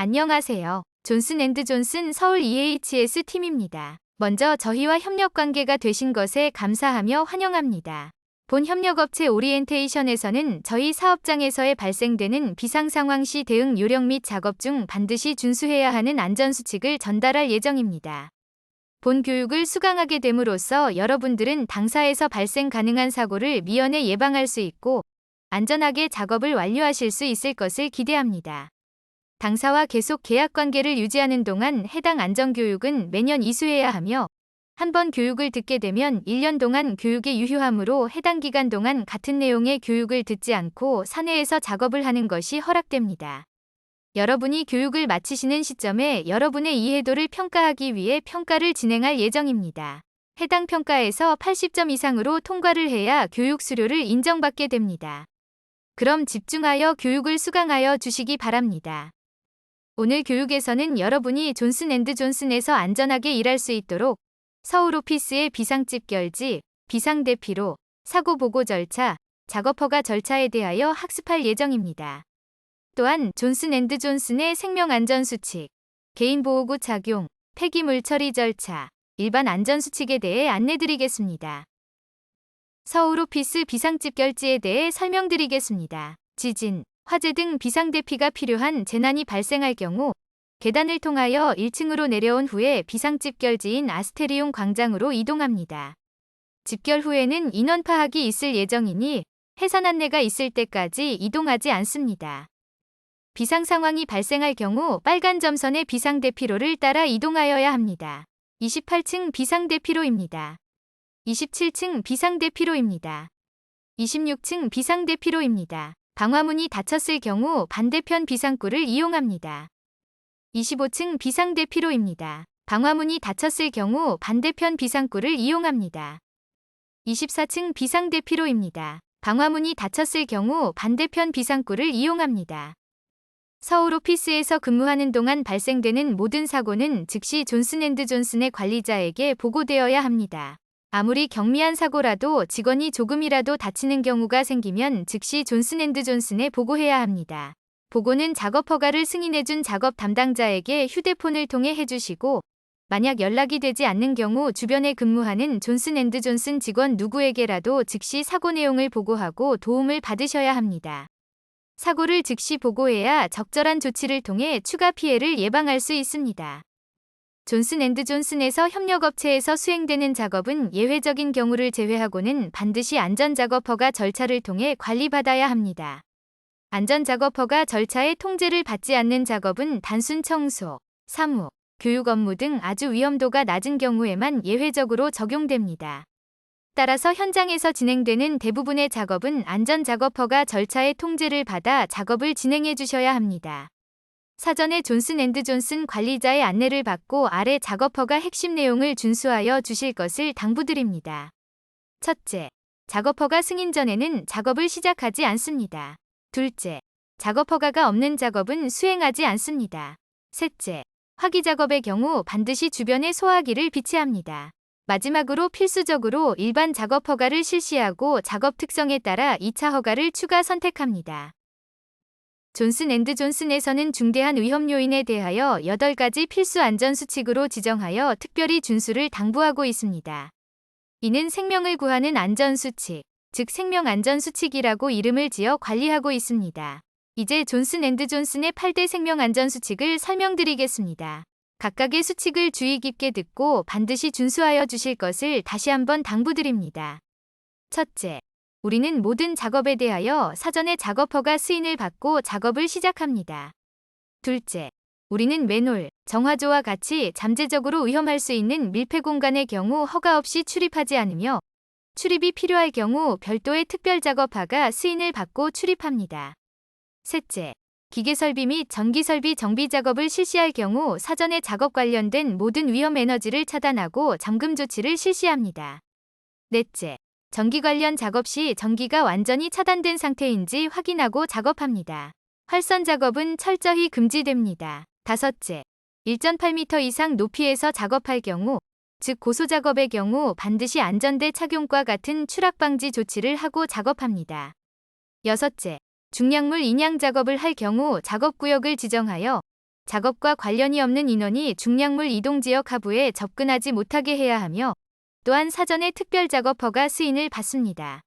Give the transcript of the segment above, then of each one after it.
안녕하세요. 존슨앤드존슨 서울 EHS 팀입니다. 먼저 저희와 협력 관계가 되신 것에 감사하며 환영합니다. 본 협력업체 오리엔테이션에서는 저희 사업장에서의 발생되는 비상 상황 시 대응 요령 및 작업 중 반드시 준수해야 하는 안전수칙을 전달할 예정입니다. 본 교육을 수강하게 됨으로써 여러분들은 당사에서 발생 가능한 사고를 미연에 예방할 수 있고 안전하게 작업을 완료하실 수 있을 것을 기대합니다. 당사와 계속 계약 관계를 유지하는 동안 해당 안전교육은 매년 이수해야 하며 한 번 교육을 듣게 되면 1년 동안 교육이 유효하므로 해당 기간 동안 같은 내용의 교육을 듣지 않고 사내에서 작업을 하는 것이 허락됩니다. 여러분이 교육을 마치시는 시점에 여러분의 이해도를 평가하기 위해 평가를 진행할 예정입니다. 해당 평가에서 80점 이상으로 통과를 해야 교육 수료를 인정받게 됩니다. 그럼 집중하여 교육을 수강하여 주시기 바랍니다. 오늘 교육에서는 여러분이 존슨앤드존슨에서 안전하게 일할 수 있도록 서울 오피스의 비상집결지, 비상대피로, 사고보고 절차, 작업허가 절차에 대하여 학습할 예정입니다. 또한 존슨앤드존슨의 생명안전수칙, 개인보호구 착용, 폐기물 처리 절차, 일반 안전수칙에 대해 안내드리겠습니다. 서울 오피스 비상집결지에 대해 설명드리겠습니다. 지진, 화재 등 비상대피가 필요한 재난이 발생할 경우 계단을 통하여 1층으로 내려온 후에 비상집결지인 아스테리움 광장으로 이동합니다. 집결 후에는 인원 파악이 있을 예정이니 해산 안내가 있을 때까지 이동하지 않습니다. 비상 상황이 발생할 경우 빨간 점선의 비상대피로를 따라 이동하여야 합니다. 28층 비상대피로입니다. 27층 비상대피로입니다. 26층 비상대피로입니다. 방화문이 닫혔을 경우 반대편 비상구를 이용합니다. 25층 비상대피로입니다. 방화문이 닫혔을 경우 반대편 비상구를 이용합니다. 24층 비상대피로입니다. 방화문이 닫혔을 경우 반대편 비상구를 이용합니다. 서울 오피스에서 근무하는 동안 발생되는 모든 사고는 즉시 존슨앤드존슨의 관리자에게 보고되어야 합니다. 아무리 경미한 사고라도 직원이 조금이라도 다치는 경우가 생기면 즉시 존슨앤드존슨에 보고해야 합니다. 보고는 작업허가를 승인해준 작업 담당자에게 휴대폰을 통해 해주시고 만약 연락이 되지 않는 경우 주변에 근무하는 존슨앤드존슨 직원 누구에게라도 즉시 사고 내용을 보고하고 도움을 받으셔야 합니다. 사고를 즉시 보고해야 적절한 조치를 통해 추가 피해를 예방할 수 있습니다. 존슨앤드존슨에서 협력업체에서 수행되는 작업은 예외적인 경우를 제외하고는 반드시 안전작업허가 절차를 통해 관리받아야 합니다. 안전작업허가 절차의 통제를 받지 않는 작업은 단순 청소, 사무, 교육 업무 등 아주 위험도가 낮은 경우에만 예외적으로 적용됩니다. 따라서 현장에서 진행되는 대부분의 작업은 안전작업허가 절차의 통제를 받아 작업을 진행해 주셔야 합니다. 사전에 존슨앤드존슨 관리자의 안내를 받고 아래 작업허가 핵심 내용을 준수하여 주실 것을 당부드립니다. 첫째, 작업허가 승인 전에는 작업을 시작하지 않습니다. 둘째, 작업허가가 없는 작업은 수행하지 않습니다. 셋째, 화기 작업의 경우 반드시 주변에 소화기를 비치합니다. 마지막으로 필수적으로 일반 작업허가를 실시하고 작업 특성에 따라 2차 허가를 추가 선택합니다. 존슨앤드존슨에서는 중대한 위험 요인에 대하여 8가지 필수 안전수칙으로 지정하여 특별히 준수를 당부하고 있습니다. 이는 생명을 구하는 안전수칙, 즉 생명안전수칙이라고 이름을 지어 관리하고 있습니다. 이제 존슨앤드존슨의 8대 생명안전수칙을 설명드리겠습니다. 각각의 수칙을 주의 깊게 듣고 반드시 준수하여 주실 것을 다시 한번 당부드립니다. 첫째, 우리는 모든 작업에 대하여 사전에 작업허가 승인을 받고 작업을 시작합니다. 둘째, 우리는 맨홀, 정화조와 같이 잠재적으로 위험할 수 있는 밀폐 공간의 경우 허가 없이 출입하지 않으며 출입이 필요할 경우 별도의 특별작업허가 승인을 받고 출입합니다. 셋째, 기계설비 및 전기설비 정비 작업을 실시할 경우 사전에 작업 관련된 모든 위험 에너지를 차단하고 잠금 조치를 실시합니다. 넷째, 전기 관련 작업 시 전기가 완전히 차단된 상태인지 확인하고 작업합니다. 활선 작업은 철저히 금지됩니다. 다섯째, 1.8m 이상 높이에서 작업할 경우, 즉 고소 작업의 경우 반드시 안전대 착용과 같은 추락 방지 조치를 하고 작업합니다. 여섯째, 중량물 인양 작업을 할 경우 작업구역을 지정하여 작업과 관련이 없는 인원이 중량물 이동 지역 하부에 접근하지 못하게 해야 하며 또한 사전에 특별 작업 허가 승인을 받습니다.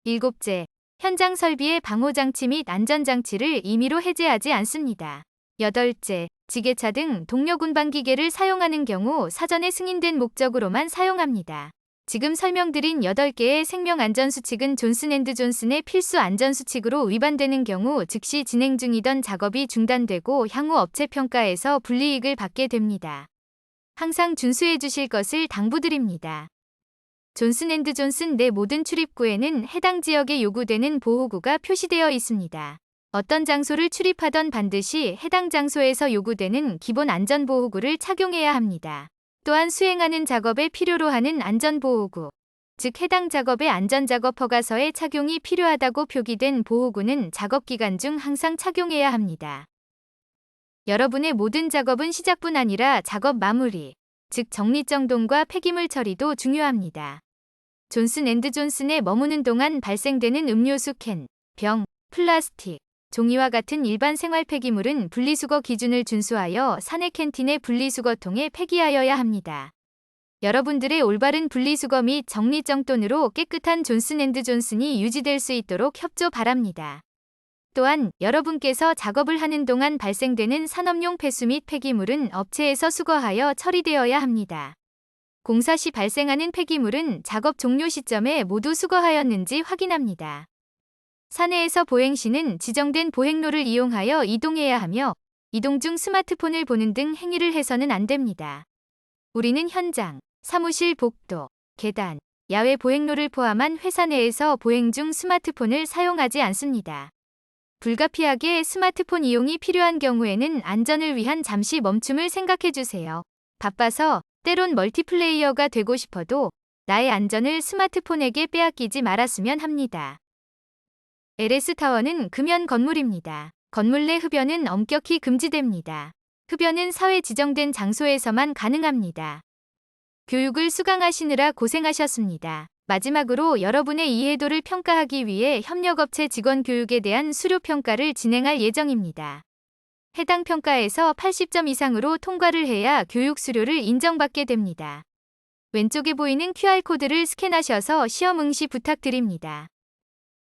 7째, 현장 설비의 방호장치 및 안전장치를 임의로 해제하지 않습니다. 8째, 지게차 등 동력 운반 기계를 사용하는 경우 사전에 승인된 목적으로만 사용합니다. 지금 설명드린 8개의 생명안전수칙은 존슨앤드존슨의 필수 안전수칙으로 위반되는 경우 즉시 진행 중이던 작업이 중단되고 향후 업체 평가에서 불이익을 받게 됩니다. 항상 준수해 주실 것을 당부드립니다. 존슨앤드존슨 내 모든 출입구에는 해당 지역에 요구되는 보호구가 표시되어 있습니다. 어떤 장소를 출입하던 반드시 해당 장소에서 요구되는 기본 안전보호구를 착용해야 합니다. 또한 수행하는 작업에 필요로 하는 안전보호구, 즉 해당 작업의 안전작업 허가서에 착용이 필요하다고 표기된 보호구는 작업 기간 중 항상 착용해야 합니다. 여러분의 모든 작업은 시작뿐 아니라 작업 마무리, 즉 정리정돈과 폐기물 처리도 중요합니다. 존슨앤드존슨에 머무는 동안 발생되는 음료수 캔, 병, 플라스틱, 종이와 같은 일반 생활 폐기물은 분리수거 기준을 준수하여 사내 캔틴의 분리수거통에 폐기하여야 합니다. 여러분들의 올바른 분리수거 및 정리정돈으로 깨끗한 존슨앤드존슨이 유지될 수 있도록 협조 바랍니다. 또한 여러분께서 작업을 하는 동안 발생되는 산업용 폐수 및 폐기물은 업체에서 수거하여 처리되어야 합니다. 공사 시 발생하는 폐기물은 작업 종료 시점에 모두 수거하였는지 확인합니다. 사내에서 보행 시는 지정된 보행로를 이용하여 이동해야 하며 이동 중 스마트폰을 보는 등 행위를 해서는 안 됩니다. 우리는 현장, 사무실 복도, 계단, 야외 보행로를 포함한 회사 내에서 보행 중 스마트폰을 사용하지 않습니다. 불가피하게 스마트폰 이용이 필요한 경우에는 안전을 위한 잠시 멈춤을 생각해 주세요. 바빠서 때론 멀티플레이어가 되고 싶어도 나의 안전을 스마트폰에게 빼앗기지 말았으면 합니다. LS타워는 금연 건물입니다. 건물 내 흡연은 엄격히 금지됩니다. 흡연은 사회 지정된 장소에서만 가능합니다. 교육을 수강하시느라 고생하셨습니다. 마지막으로 여러분의 이해도를 평가하기 위해 협력업체 직원 교육에 대한 수료 평가를 진행할 예정입니다. 해당 평가에서 80점 이상으로 통과를 해야 교육 수료를 인정받게 됩니다. 왼쪽에 보이는 QR코드를 스캔하셔서 시험 응시 부탁드립니다.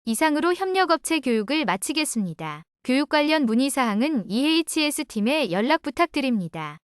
이상으로 협력업체 교육을 마치겠습니다. 교육 관련 문의사항은 EHS팀에 연락 부탁드립니다.